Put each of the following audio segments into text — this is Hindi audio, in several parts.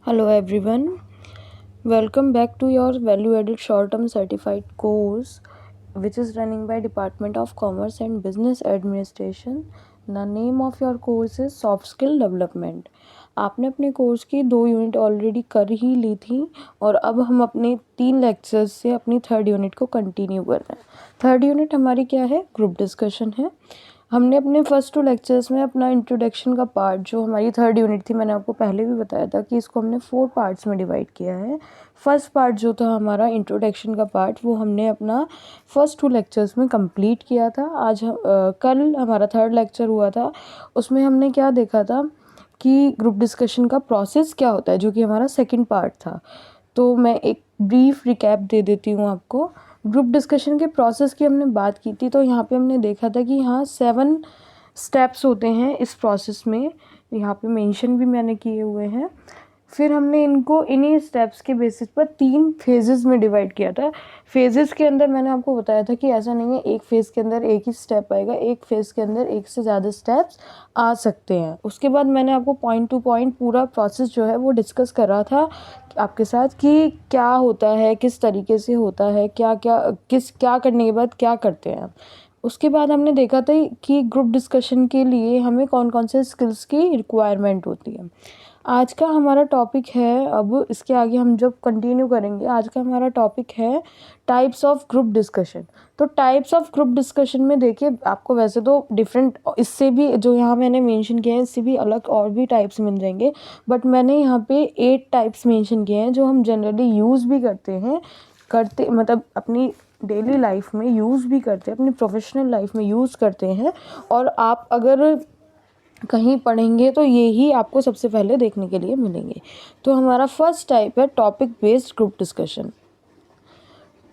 Hello everyone, welcome back to your value added short term certified course which is running by Department of Commerce and Business Administration. The name of your course is Soft Skill Development. आपने अपने कोर्स की 2 यूनिट ऑलरेडी कर ही ली थी और अब हम अपने 3 लेक्चर्स से अपनी 3rd यूनिट को कंटिन्यू कर रहे हैं। 3rd यूनिट हमारी क्या है? ग्रुप डिस्कशन है। हमने अपने फर्स्ट 2 लेक्चर्स में अपना इंट्रोडक्शन का पार्ट जो हमारी 3rd यूनिट थी, मैंने आपको पहले भी बताया था कि इसको हमने 4 पार्ट्स में डिवाइड किया है। फर्स्ट पार्ट जो था हमारा इंट्रोडक्शन का पार्ट, वो हमने अपना फर्स्ट 2 लेक्चर्स में कंप्लीट किया था। कल हमारा 3rd लेक्चर हुआ था, उसमें हमने क्या देखा था कि ग्रुप डिस्कशन का प्रोसेस क्या होता है, जो कि हमारा सेकंड पार्ट था। तो मैं एक ब्रीफ रिकैप दे देती हूँ आपको। ग्रुप डिस्कशन के प्रोसेस की हमने बात की थी, तो यहाँ पे हमने देखा था कि यहाँ 7 स्टेप्स होते हैं इस प्रोसेस में, यहाँ पे मेंशन भी मैंने किए हुए हैं। फिर हमने इनको इन्हीं स्टेप्स के बेसिस पर 3 फेजेस में डिवाइड किया था। फेजेस के अंदर मैंने आपको बताया था कि ऐसा नहीं है एक फेज़ के अंदर एक ही स्टेप आएगा, एक फेज़ के अंदर एक से ज़्यादा स्टेप्स आ सकते हैं। उसके बाद मैंने आपको पॉइंट टू पॉइंट पूरा प्रोसेस जो है वो डिस्कस करा था आपके साथ कि क्या होता है, किस तरीके से होता है, क्या करने के बाद क्या करते हैं। उसके बाद हमने देखा था कि ग्रुप डिस्कशन के लिए हमें कौन कौन से स्किल्स की रिक्वायरमेंट होती है। आज का हमारा टॉपिक है, अब इसके आगे हम जब कंटिन्यू करेंगे, आज का हमारा टॉपिक है टाइप्स ऑफ ग्रुप डिस्कशन। तो टाइप्स ऑफ ग्रुप डिस्कशन में देखिए, आपको वैसे तो डिफरेंट, इससे भी जो यहाँ मैंने मेंशन किए हैं इससे भी अलग और भी टाइप्स मिल जाएंगे, बट मैंने यहाँ पे 8 टाइप्स मेंशन किए हैं जो हम जनरली यूज़ भी करते मतलब अपनी डेली लाइफ में यूज़ भी करते हैं, अपनी प्रोफेशनल लाइफ में यूज़ करते हैं। और आप अगर कहीं पढ़ेंगे तो ये ही आपको सबसे पहले देखने के लिए मिलेंगे। तो हमारा फर्स्ट टाइप है टॉपिक बेस्ड ग्रुप डिस्कशन।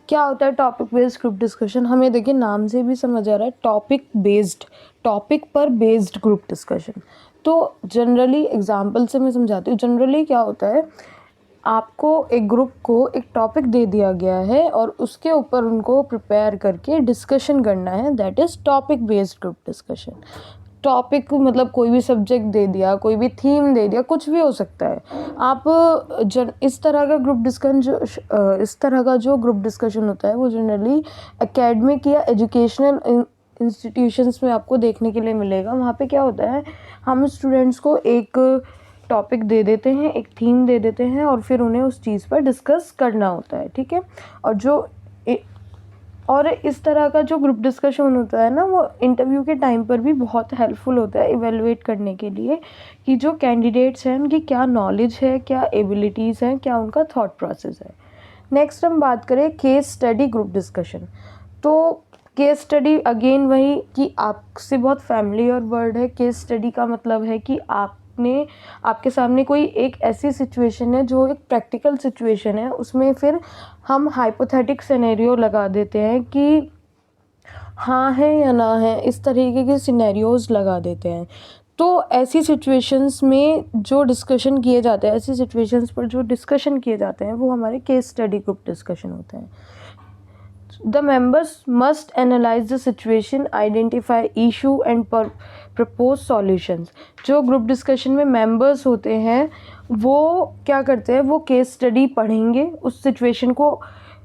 क्या होता है टॉपिक बेस्ड ग्रुप डिस्कशन? हमें देखिए नाम से भी समझ आ रहा है, टॉपिक बेस्ड, टॉपिक पर बेस्ड ग्रुप डिस्कशन। तो जनरली एग्जांपल से मैं समझाती हूँ। जनरली क्या होता है, आपको एक ग्रुप को एक टॉपिक दे दिया गया है और उसके ऊपर उनको प्रिपेयर करके डिस्कशन करना है, that is topic based group discussion. Topic मतलब कोई भी सब्जेक्ट दे दिया, कोई भी थीम दे दिया, कुछ भी हो सकता है। आप इस तरह का जो ग्रुप डिस्कशन होता है वो जनरली एकेडमिक या एजुकेशनल इंस्टीट्यूशंस में आपको देखने के लिए मिलेगा। वहाँ पे क्या होता है, हम स्टूडेंट्स को एक टॉपिक दे देते हैं, एक थीम दे देते हैं और फिर उन्हें उस चीज़ पर डिस्कस करना होता है, ठीक है। और इस तरह का जो ग्रुप डिस्कशन होता है ना, वो इंटरव्यू के टाइम पर भी बहुत हेल्पफुल होता है इवेलुएट करने के लिए कि जो कैंडिडेट्स हैं उनकी क्या नॉलेज है, क्या एबिलिटीज़ हैं, क्या उनका थॉट प्रोसेस है। नेक्स्ट हम बात करें केस स्टडी ग्रुप डिस्कशन। तो केस स्टडी अगेन वही कि आपसे बहुत फैमिलियर वर्ड है। केस स्टडी का मतलब है कि आपके सामने कोई एक ऐसी सिचुएशन है जो एक प्रैक्टिकल सिचुएशन है, उसमें फिर हम हाइपोथेटिक सिनेरियो लगा देते हैं कि हाँ है या ना है, इस तरीके के सिनेरियोज लगा देते हैं। तो ऐसी सिचुएशंस में जो डिस्कशन किए जाते हैं, ऐसी सिचुएशंस पर जो डिस्कशन किए जाते हैं, वो हमारे केस स्टडी ग्रुप डिस्कशन होते हैं। The members must analyze the situation, identify issue and propose solutions। जो ग्रुप डिस्कशन में मेंबर्स होते हैं वो क्या करते हैं, वो केस स्टडी पढ़ेंगे, उस सिचुएशन को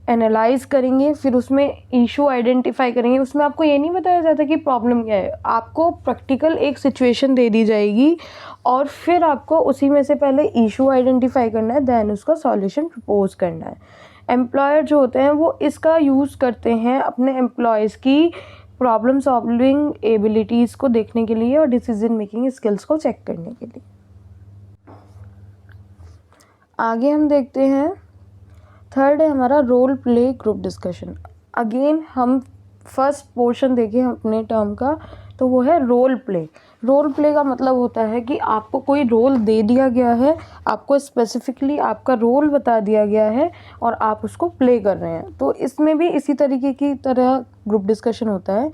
एनालाइज करेंगे, फिर उसमें इशू आइडेंटिफाई करेंगे। उसमें आपको ये नहीं बताया जाता कि प्रॉब्लम क्या है, आपको प्रैक्टिकल एक सिचुएशन दे दी जाएगी और फिर आपको उसी में से पहले इशू आइडेंटिफाई करना है, देन उसका सॉल्यूशन प्रपोज करना है। एम्प्लॉयर जो होते हैं वो इसका यूज़ करते हैं अपने एम्प्लॉयज़ की प्रॉब्लम सॉल्विंग एबिलिटीज़ को देखने के लिए और डिसीजन मेकिंग स्किल्स को चेक करने के लिए। आगे हम देखते हैं, 3rd है हमारा role play group discussion. Again हम फर्स्ट पोर्शन देखें अपने टर्म का, तो वो है रोल प्ले। रोल प्ले का मतलब होता है कि आपको कोई रोल दे दिया गया है, आपको स्पेसिफिकली आपका रोल बता दिया गया है और आप उसको प्ले कर रहे हैं। तो इसमें भी इसी तरीके की तरह ग्रुप डिस्कशन होता है।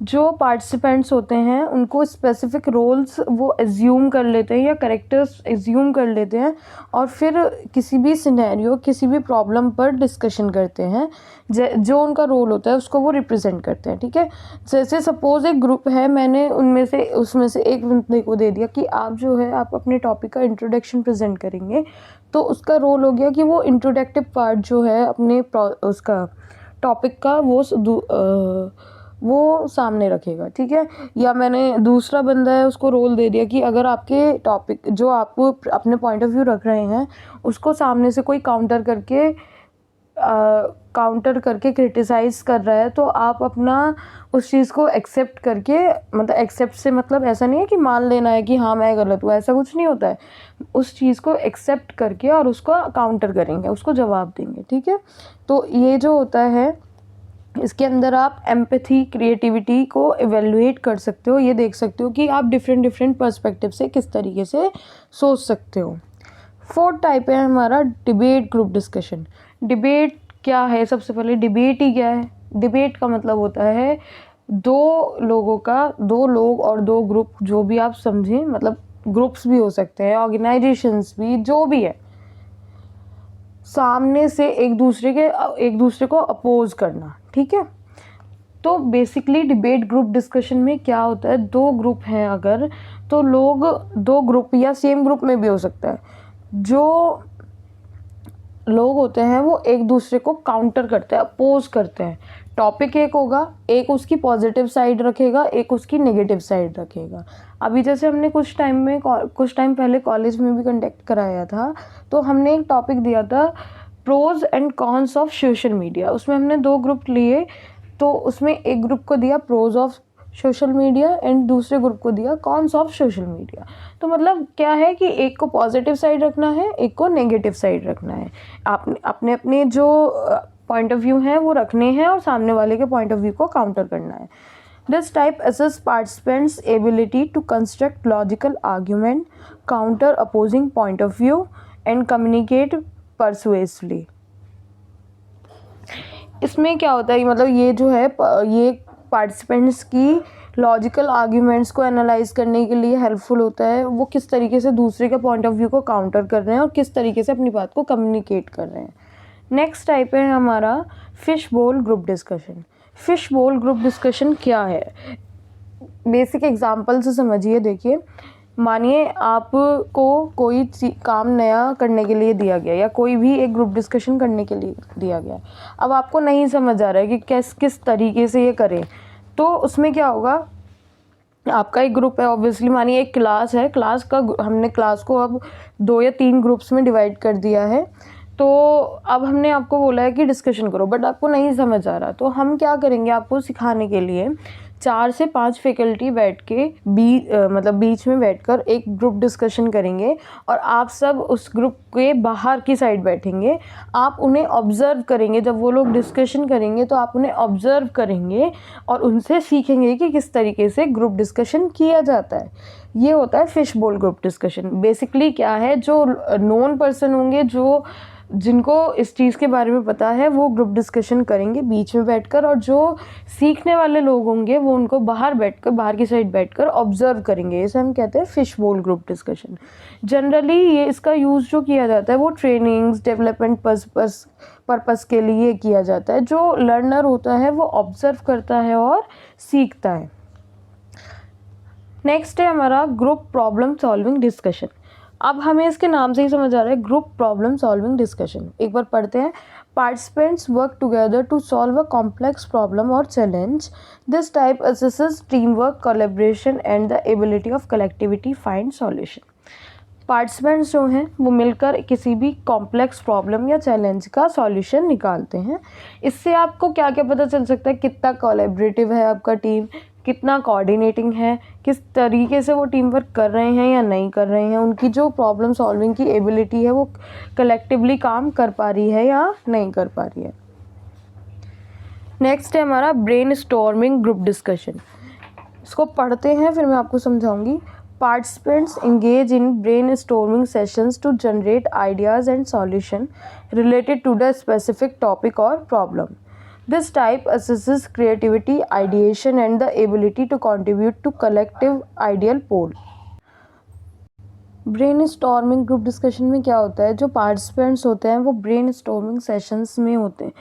जो पार्टिसिपेंट्स होते हैं उनको स्पेसिफिक रोल्स वो एज्यूम कर लेते हैं या कैरेक्टर्स एज्यूम कर लेते हैं और फिर किसी भी सिनेरियो, किसी भी प्रॉब्लम पर डिस्कशन करते हैं। जो उनका रोल होता है उसको वो रिप्रेजेंट करते हैं, ठीक है। जैसे सपोज एक ग्रुप है, मैंने उसमें से एक बंदे को दे दिया कि आप जो है आप अपने टॉपिक का इंट्रोडक्शन प्रेजेंट करेंगे, तो उसका रोल हो गया कि वो इंट्रोडक्टिव पार्ट जो है अपने उसका टॉपिक का वो सामने रखेगा, ठीक है। या मैंने दूसरा बंदा है उसको रोल दे दिया कि अगर आपके टॉपिक जो आप अपने पॉइंट ऑफ व्यू रख रहे हैं उसको सामने से कोई काउंटर करके क्रिटिसाइज़ कर रहा है, तो आप अपना उस चीज़ को एक्सेप्ट करके, मतलब एक्सेप्ट से मतलब ऐसा नहीं है कि मान लेना है कि हाँ मैं गलत हूँ, ऐसा कुछ नहीं होता है। उस चीज़ को एक्सेप्ट करके और उसको काउंटर करेंगे, उसको जवाब देंगे, ठीक है। तो ये जो होता है इसके अंदर आप एम्पैथी, क्रिएटिविटी को इवेल्युएट कर सकते हो। ये देख सकते हो कि आप डिफरेंट पर्सपेक्टिव से किस तरीके से सोच सकते हो। फोर्थ टाइप है हमारा डिबेट ग्रुप डिस्कशन। डिबेट क्या है? सबसे पहले डिबेट ही क्या है? डिबेट का मतलब होता है दो लोग और दो ग्रुप, जो भी आप समझें, मतलब ग्रुप्स भी हो सकते हैं, ऑर्गेनाइजेशंस भी, जो भी है, सामने से एक दूसरे को अपोज करना, ठीक है। तो बेसिकली डिबेट ग्रुप डिस्कशन में क्या होता है, दो ग्रुप हैं अगर, तो लोग दो ग्रुप या सेम ग्रुप में भी हो सकता है, जो लोग होते हैं वो एक दूसरे को काउंटर करते हैं, अपोज करते हैं। टॉपिक एक होगा, एक उसकी पॉजिटिव साइड रखेगा, एक उसकी नेगेटिव साइड रखेगा। अभी जैसे हमने कुछ टाइम पहले कॉलेज में भी कंडक्ट कराया था, तो हमने एक टॉपिक दिया था pros and cons of social media. उसमें हमने दो ग्रुप लिए, तो उसमें एक ग्रुप को दिया pros of social media and दूसरे ग्रुप को दिया कॉन्स ऑफ सोशल मीडिया। तो मतलब क्या है कि एक को पॉजिटिव साइड रखना है, एक को नेगेटिव साइड रखना है। आपने अपने जो पॉइंट ऑफ व्यू हैं वो रखने हैं और सामने वाले के पॉइंट ऑफ व्यू को काउंटर करना है। This type assess participants ability to construct logical argument, counter opposing point of view and communicate persuasively. इसमें क्या होता है, मतलब ये जो है ये पार्टिसिपेंट्स की लॉजिकल आर्ग्यूमेंट्स को एनालाइज करने के लिए हेल्पफुल होता है। वो किस तरीके से दूसरे के पॉइंट ऑफ व्यू को काउंटर कर रहे हैं और किस तरीके से अपनी बात को कम्युनिकेट कर रहे हैं। नेक्स्ट टाइप है हमारा फिश बोल ग्रुप डिस्कशन। फिश बोल ग्रुप डिस्कशन क्या है? बेसिक एग्जांपल से समझिए। देखिए, मानिए आपको कोई काम नया करने के लिए दिया गया या कोई भी एक ग्रुप डिस्कशन करने के लिए दिया गया। अब आपको नहीं समझ आ रहा है कि किस तरीके से ये करें, तो उसमें क्या होगा, आपका एक ग्रुप है, ऑब्वियसली मानिए एक क्लास है, हमने क्लास को अब 2 या 3 ग्रुप्स में डिवाइड कर दिया है। तो अब हमने आपको बोला है कि डिस्कशन करो, बट आपको नहीं समझ आ रहा, तो हम क्या करेंगे, आपको सिखाने के लिए 4 से 5 फैकल्टी बैठ के बीच में बैठकर एक ग्रुप डिस्कशन करेंगे और आप सब उस ग्रुप के बाहर की साइड बैठेंगे। आप उन्हें ऑब्ज़र्व करेंगे, जब वो लोग डिस्कशन करेंगे तो आप उन्हें ऑब्ज़र्व करेंगे और उनसे सीखेंगे कि किस तरीके से ग्रुप डिस्कशन किया जाता है। ये होता है फिश बोल ग्रुप डिस्कशन। बेसिकली क्या है, जो नोन पर्सन होंगे, जिनको इस चीज़ के बारे में पता है, वो ग्रुप डिस्कशन करेंगे बीच में बैठकर, और जो सीखने वाले लोग होंगे वो उनको बाहर की साइड बैठकर ऑब्जर्व करेंगे। इसे हम कहते हैं फिश बोल ग्रुप डिस्कशन। जनरली ये इसका यूज़ जो किया जाता है वो ट्रेनिंग्स, डेवलपमेंट पर्पस के लिए किया जाता है। जो लर्नर होता है वो ऑब्जर्व करता है और सीखता है। नेक्स्ट है हमारा ग्रुप प्रॉब्लम सॉल्विंग डिस्कशन। अब हमें इसके नाम से ही समझ आ रहा है, ग्रुप प्रॉब्लम सॉल्विंग डिस्कशन। एक बार पढ़ते हैं। Participants work together to solve a complex problem और challenge. This type assesses team work, collaboration and the ability of collectivity find solution. Participants जो हैं वो मिलकर किसी भी कॉम्प्लेक्स प्रॉब्लम या चैलेंज का सॉल्यूशन निकालते हैं। इससे आपको क्या क्या पता चल सकता है, कितना कोलैबोरेटिव है आपका टीम, कितना कोऑर्डिनेटिंग है, किस तरीके से वो टीम वर्क कर रहे हैं या नहीं कर रहे हैं, उनकी जो प्रॉब्लम सॉल्विंग की एबिलिटी है वो कलेक्टिवली काम कर पा रही है या नहीं कर पा रही है। नेक्स्ट है हमारा ब्रेन स्टॉर्मिंग ग्रुप डिस्कशन। इसको पढ़ते हैं फिर मैं आपको समझाऊंगी। Participants engage in brainstorming sessions to generate ideas and solutions related to the specific topic or problem. This type assesses creativity, ideation and the ability to contribute to collective ideal pool. Brain storming group discussion में क्या होता है, जो पार्टिसिपेंट्स होते हैं वो ब्रेन स्टॉर्मिंग सेशंस में होते हैं,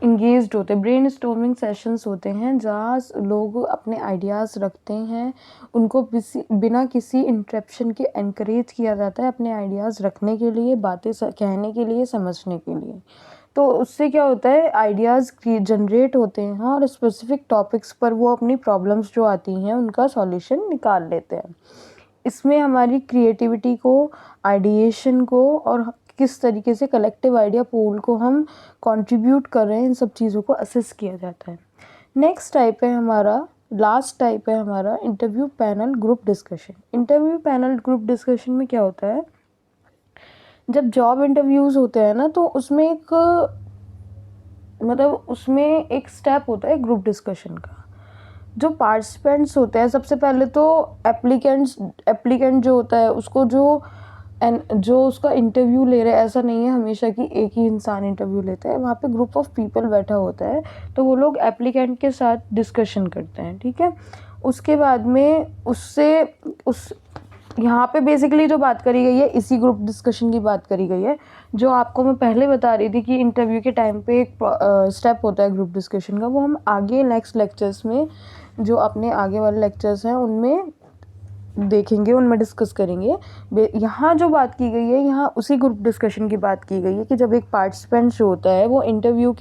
इंगेज्ड होते हैं। ब्रेन स्टॉर्मिंग सेशंस होते हैं जहाँ लोग अपने आइडियाज़ रखते हैं, उनको बिना किसी इंटरप्शन के एनकरेज किया जाता है अपने आइडियाज़ रखने के लिए, बातें कहने के लिए, समझने के लिए। तो उससे क्या होता है, आइडियाज़ जनरेट होते हैं और स्पेसिफिक टॉपिक्स पर वो अपनी प्रॉब्लम्स जो आती हैं उनका सॉल्यूशन निकाल लेते हैं। इसमें हमारी क्रिएटिविटी को, आइडिएशन को और किस तरीके से कलेक्टिव आइडिया पूल को हम कंट्रीब्यूट कर रहे हैं, इन सब चीज़ों को असेस किया जाता है। नेक्स्ट टाइप है हमारा, लास्ट टाइप है हमारा interview panel group discussion. Interview panel group discussion में क्या होता है, जब जॉब इंटरव्यूज़ होते हैं ना, तो उसमें उसमें एक स्टेप होता है ग्रुप डिस्कशन का। जो पार्टिसिपेंट्स होते हैं, सबसे पहले तो एप्लीकेंट जो होता है उसको जो उसका इंटरव्यू ले रहा है, ऐसा नहीं है हमेशा कि एक ही इंसान इंटरव्यू लेता है, वहाँ पे ग्रुप ऑफ पीपल बैठा होता है, तो वो लोग एप्लीकेंट के साथ डिस्कशन करते हैं, ठीक है। उसके बाद में यहाँ पे बेसिकली जो बात करी गई है, इसी ग्रुप डिस्कशन की बात करी गई है, जो आपको मैं पहले बता रही थी कि इंटरव्यू के टाइम पे एक स्टेप होता है ग्रुप डिस्कशन का, वो हम आगे नेक्स्ट लेक्चर्स में, जो अपने आगे वाले लेक्चर्स हैं उनमें देखेंगे, उनमें डिस्कस करेंगे। यहाँ जो बात की गई है, यहाँ उसी ग्रुप डिस्कशन की बात की गई है कि जब एक पार्टिसिपेंट जो होता है वो इंटरव्यूअर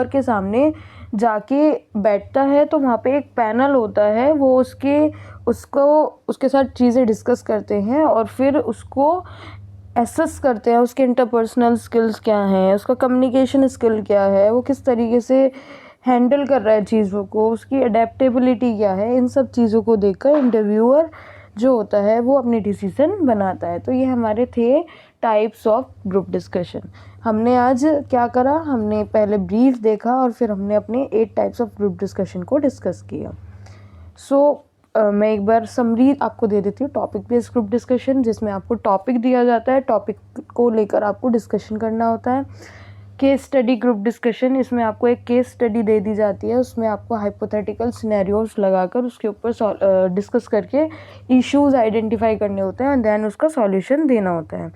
के सामने जाके बैठता है, तो वहाँ पे एक पैनल होता है, वो उसके साथ चीज़ें डिस्कस करते हैं और फिर उसको एसेस करते हैं, उसके इंटरपर्सनल स्किल्स क्या हैं, उसका कम्युनिकेशन स्किल क्या है, वो किस तरीके से हैंडल कर रहा है चीज़ों को, उसकी अडेप्टेबिलिटी क्या है। इन सब चीज़ों को देखकर इंटरव्यूअर जो होता है वो अपनी डिसीजन बनाता है। तो ये हमारे थे टाइप्स ऑफ ग्रुप डिस्कशन। हमने आज क्या करा, हमने पहले ब्रीफ देखा और फिर हमने अपने 8 टाइप्स ऑफ ग्रुप डिस्कशन को डिस्कस किया। मैं एक बार समरी आपको दे देती हूँ। टॉपिक बेस्ड ग्रुप डिस्कशन, जिसमें आपको टॉपिक दिया जाता है, टॉपिक को लेकर आपको डिस्कशन करना होता है। केस स्टडी ग्रुप डिस्कशन, इसमें आपको एक केस स्टडी दे दी जाती है, उसमें आपको हाइपोथेटिकल सिनेरियोज लगाकर उसके ऊपर डिस्कस करके इश्यूज आइडेंटिफाई करने होते हैं एंड देन उसका सॉल्यूशन देना होता है।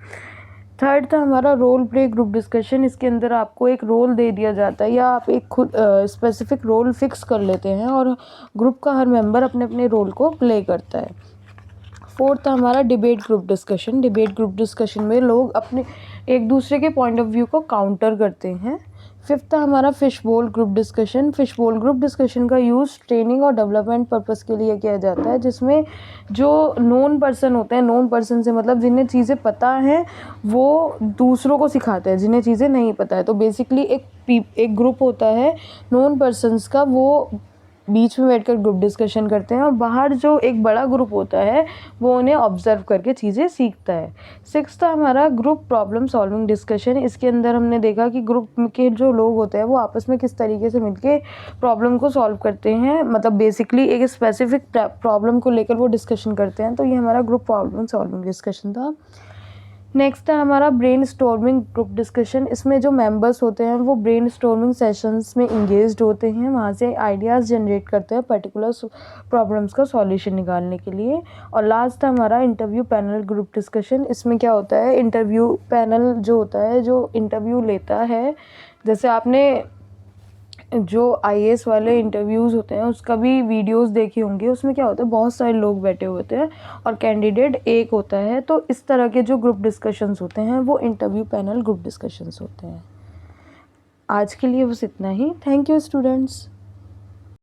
थर्ड था हमारा रोल प्ले ग्रुप डिस्कशन। इसके अंदर आपको एक रोल दे दिया जाता है या आप एक खुद स्पेसिफिक रोल फिक्स कर लेते हैं और ग्रुप का हर मेंबर अपने अपने रोल को प्ले करता है। फोर्थ था हमारा debate group discussion. Debate group discussion में लोग अपने एक दूसरे के पॉइंट ऑफ व्यू को काउंटर करते हैं। फिफ्थ था हमारा फिश बोल ग्रुप डिस्कशन। फिश बोल ग्रुप डिस्कशन का यूज़ ट्रेनिंग और डेवलपमेंट पर्पस के लिए किया जाता है, जिसमें जो नोन पर्सन होते हैं, नोन पर्सन से मतलब जिन्हें चीज़ें पता हैं वो दूसरों को सिखाते हैं जिन्हें चीज़ें नहीं पता है। तो बेसिकली एक ग्रुप होता है नोन पर्सन्स का, वो बीच में बैठकर ग्रुप डिस्कशन करते हैं और बाहर जो एक बड़ा ग्रुप होता है वो उन्हें ऑब्जर्व करके चीज़ें सीखता है। सिक्स्थ था हमारा ग्रुप प्रॉब्लम सॉल्विंग डिस्कशन। इसके अंदर हमने देखा कि ग्रुप के जो लोग होते हैं वो आपस में किस तरीके से मिलके प्रॉब्लम को सॉल्व करते हैं, मतलब बेसिकली एक स्पेसिफिक प्रॉब्लम को लेकर वो डिस्कशन करते हैं। तो ये हमारा ग्रुप प्रॉब्लम सॉल्विंग डिस्कशन था। नेक्स्ट है हमारा ब्रेन स्टॉर्मिंग ग्रुप डिस्कशन। इसमें जो मेंबर्स होते हैं वो ब्रेन स्टॉर्मिंग सेशंस में इंगेज्ड होते हैं, वहाँ से आइडियाज़ जनरेट करते हैं पर्टिकुलर प्रॉब्लम्स का सॉल्यूशन निकालने के लिए। और लास्ट है हमारा इंटरव्यू पैनल ग्रुप डिस्कशन। इसमें क्या होता है, इंटरव्यू पैनल जो होता है, जो इंटरव्यू लेता है, जैसे आपने जो IAS वाले इंटरव्यूज़ होते हैं उसका भी वीडियोस देखे होंगे, उसमें क्या होता है बहुत सारे लोग बैठे होते हैं और कैंडिडेट एक होता है। तो इस तरह के जो ग्रुप डिस्कशंस होते हैं वो इंटरव्यू पैनल ग्रुप डिस्कशंस होते हैं। आज के लिए बस इतना ही। Thank you students.